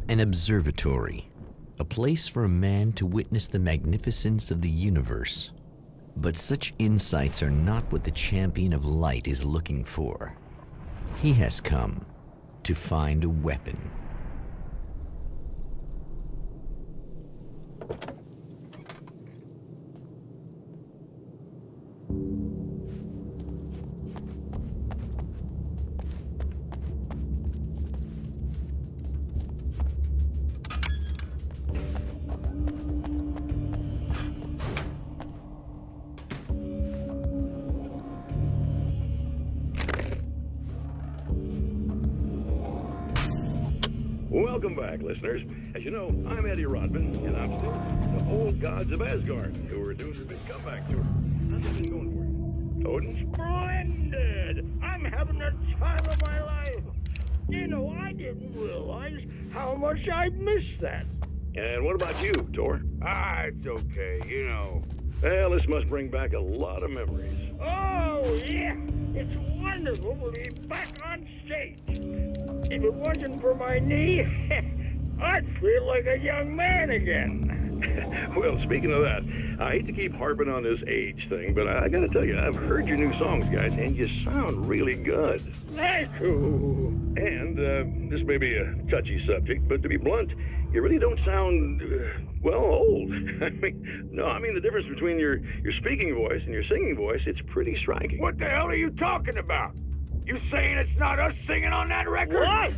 An observatory, a place for a man to witness the magnificence of the universe. But such insights are not what the champion of light is looking for. He has come to find a weapon. Welcome back, listeners. As you know, I'm Eddie Rodman, and I'm still the old gods of Asgard, who are doing their big comeback tour. How's it been going for you? Odin? Splendid! I'm having the time of my life. You know, I didn't realize how much I'd missed that. And what about you, Thor? It's okay, you know. Well, this must bring back a lot of memories. Oh, yeah. It's wonderful to be back on stage. If it wasn't for my knee, I'd feel like a young man again. Well, speaking of that, I hate to keep harping on this age thing, but I gotta tell you, I've heard your new songs, guys, and you sound really good. Thank you. And this may be a touchy subject, but to be blunt, you really don't sound, well, old. I mean the difference between your speaking voice and your singing voice, it's pretty striking. What the hell are you talking about? You saying it's not us singing on that record? What?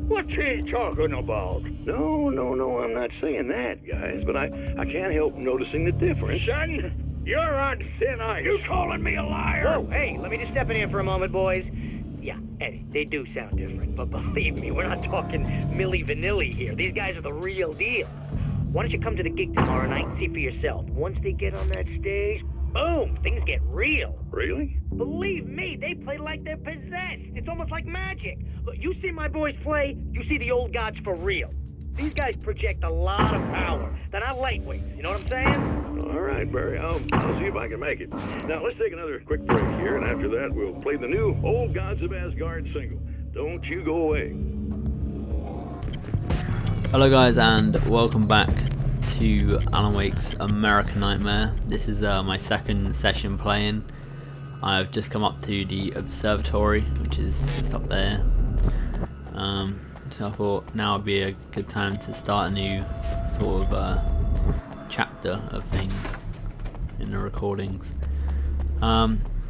What's he talking about? No, I'm not saying that, guys, but I can't help noticing the difference. Son, you're on thin ice. You calling me a liar? Whoa, hey, let me just step in here for a moment, boys. Yeah, Eddie, they do sound different, but believe me, we're not talking Milli Vanilli here. These guys are the real deal. Why don't you come to the gig tomorrow night and see for yourself? Once they get on that stage, boom, things get real. Really? Believe me, they play like they're possessed. It's almost like magic. Look, you see my boys play, you see the old gods for real. These guys project a lot of power. They're not lightweights, you know what I'm saying? All right, Barry, I'll see if I can make it. Now, let's take another quick break here, and after that, we'll play the new Old Gods of Asgard single. Don't you go away. Hello guys, and welcome back to Alan Wake's American Nightmare. This is my second session playing. I've just come up to the observatory, which is just up there. So I thought now would be a good time to start a new sort of chapter of things in the recordings.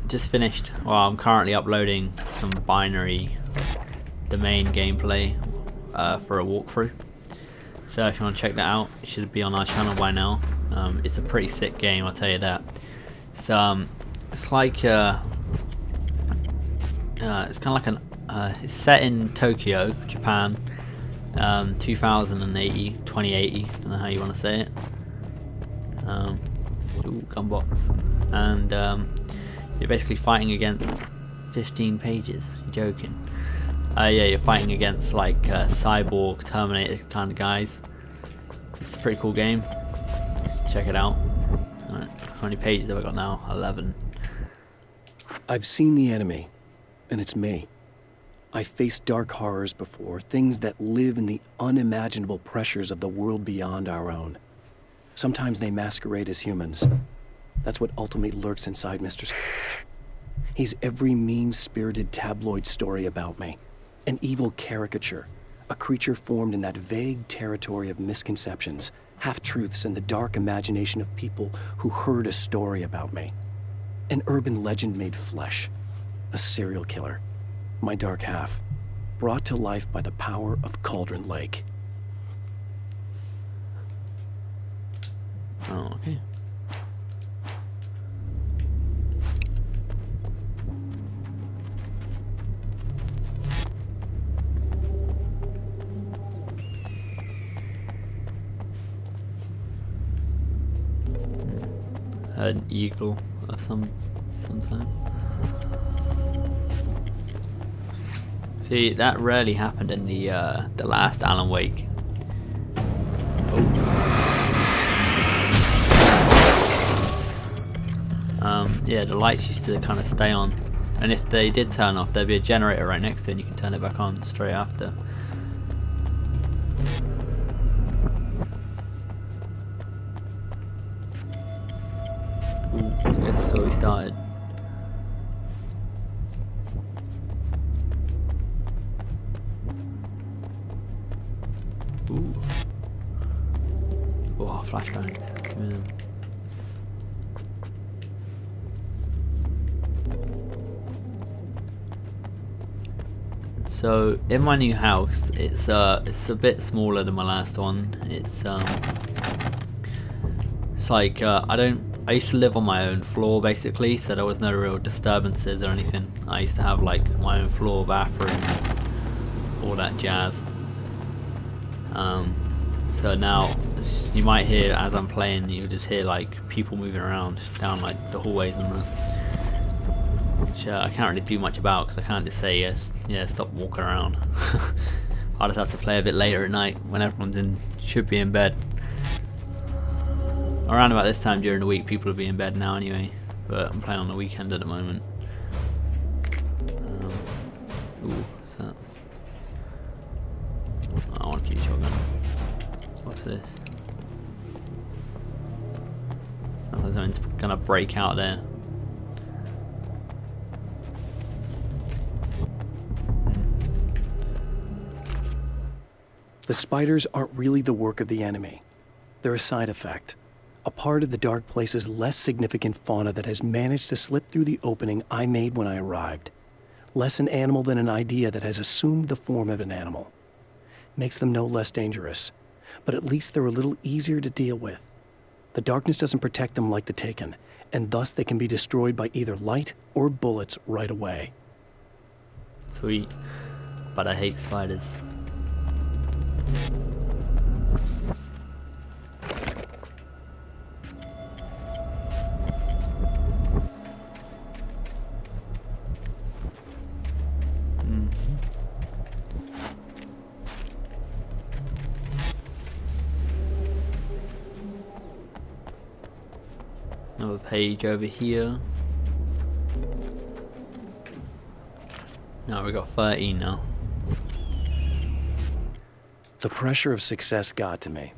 Just finished, well, I'm currently uploading some binary domain gameplay for a walkthrough. So if you want to check that out, it should be on our channel by now. It's a pretty sick game, I'll tell you that. It's like it's kind of like it's set in Tokyo, Japan, 2080, 2080. Don't know how you want to say it. Ooh, gunbox, and you're basically fighting against 15 pages. You're joking. Yeah, you're fighting against like cyborg, Terminator kind of guys. It's a pretty cool game. Check it out. Alright, how many pages have I got now? 11. I've seen the enemy, and it's me. I've faced dark horrors before, things that live in the unimaginable pressures of the world beyond our own. Sometimes they masquerade as humans. That's what ultimately lurks inside Mr. Scrooge. He's every mean-spirited tabloid story about me. An evil caricature, a creature formed in that vague territory of misconceptions, half-truths, and the dark imagination of people who heard a story about me. An urban legend made flesh, a serial killer, my dark half, brought to life by the power of Cauldron Lake. Oh, okay. An eagle or sometime. See, that rarely happened in the last Alan Wake. Yeah, the lights used to kind of stay on, and if they did turn off, there'd be a generator right next to it, and you can turn it back on straight after. started. Ooh. Oh, flashbangs. Give me them. So in my new house, it's a bit smaller than my last one. It's like I used to live on my own floor basically, so there was no real disturbances or anything. I used to have like my own floor, bathroom, all that jazz. So now you might hear, as I'm playing, you just hear like people moving around down like the hallways and that, which I can't really do much about because I can't just say yes, yeah, stop walking around. I'll just have to play a bit later at night when everyone's should be in bed. Around about this time during the week, people will be in bed now anyway, but I'm playing on the weekend at the moment. Ooh, what's that? I want to keep shotgun. What's this? Sounds like something's gonna break out there. The spiders aren't really the work of the enemy. They're a side effect. A part of the dark place's less significant fauna that has managed to slip through the opening I made when I arrived. Less an animal than an idea that has assumed the form of an animal. Makes them no less dangerous, but at least they're a little easier to deal with. The darkness doesn't protect them like the Taken, and thus they can be destroyed by either light or bullets right away. Sweet, but I hate spiders. Another page over here. No, we got 13 now. The pressure of success got to me.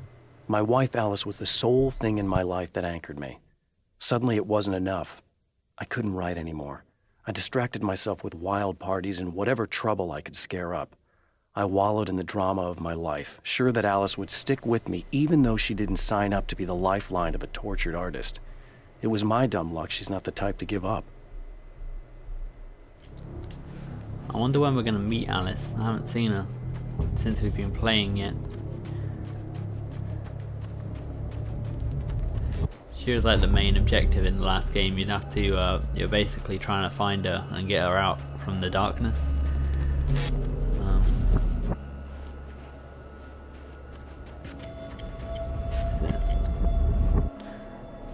My wife Alice was the sole thing in my life that anchored me. Suddenly it wasn't enough. I couldn't write anymore. I distracted myself with wild parties and whatever trouble I could scare up. I wallowed in the drama of my life, sure that Alice would stick with me even though she didn't sign up to be the lifeline of a tortured artist. It was my dumb luck she's not the type to give up. I wonder when we're going to meet Alice. I haven't seen her since we've been playing yet. She was like the main objective in the last game. You'd have to, you're basically trying to find her and get her out from the darkness. What's this?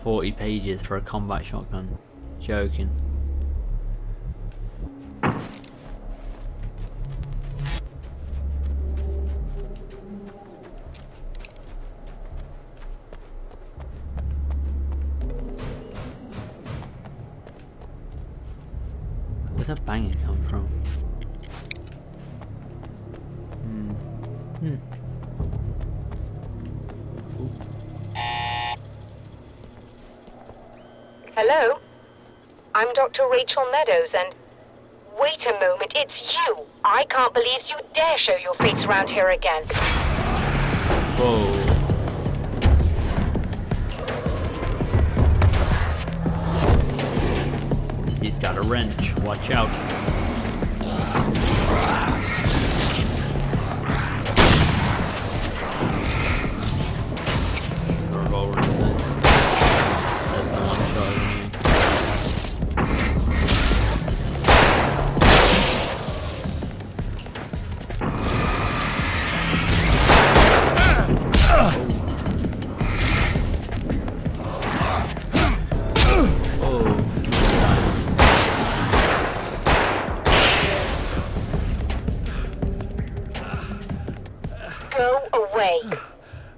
40 pages for a combat shotgun. Joking. Where's that banger come from? Hello? I'm Dr. Rachel Meadows, and... Wait a moment, it's you! I can't believe you dare show your face around here again. Whoa. He's got a wrench, watch out.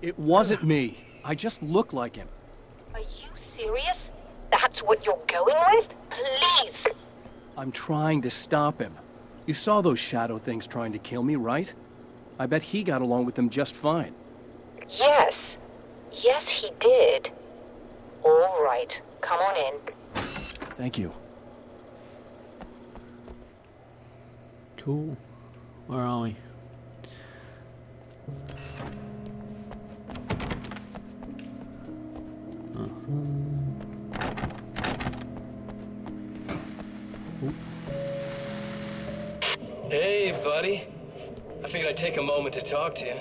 It wasn't me. I just look like him. Are you serious? That's what you're going with? Please! I'm trying to stop him. You saw those shadow things trying to kill me, right? I bet he got along with them just fine. Yes. Yes, he did. All right. Come on in. Thank you. Cool. Where are we? Hey, buddy. I figured I'd take a moment to talk to you.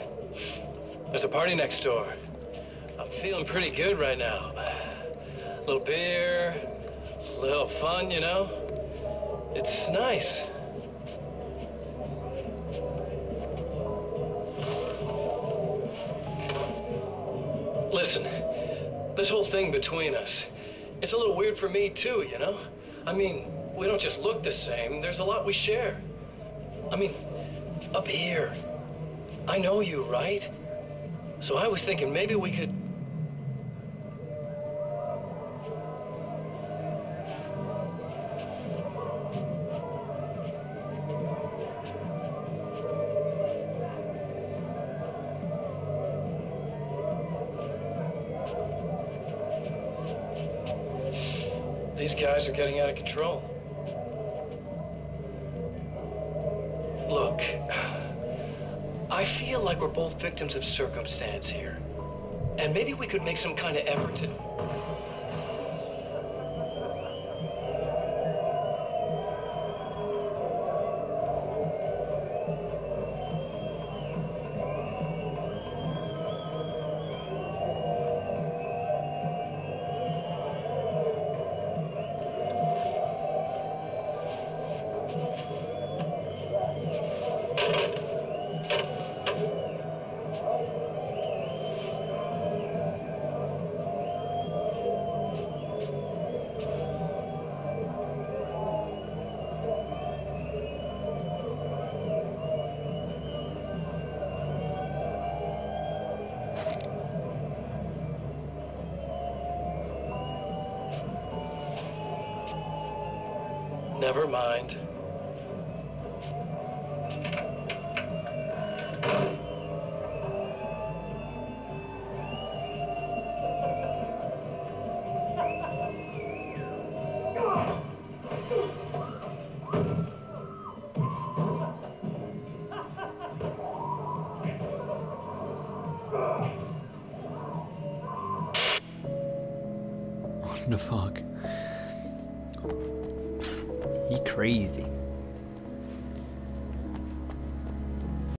There's a party next door. I'm feeling pretty good right now. A little beer, a little fun, you know? It's nice. Listen, this whole thing between us, it's a little weird for me too, you know? I mean, we don't just look the same, there's a lot we share. I mean, up here, I know you, right? So I was thinking maybe we could... These guys are getting out of control. Look, I feel like we're both victims of circumstance here. And maybe we could make some kind of effort to... Never mind. What the fuck? He crazy.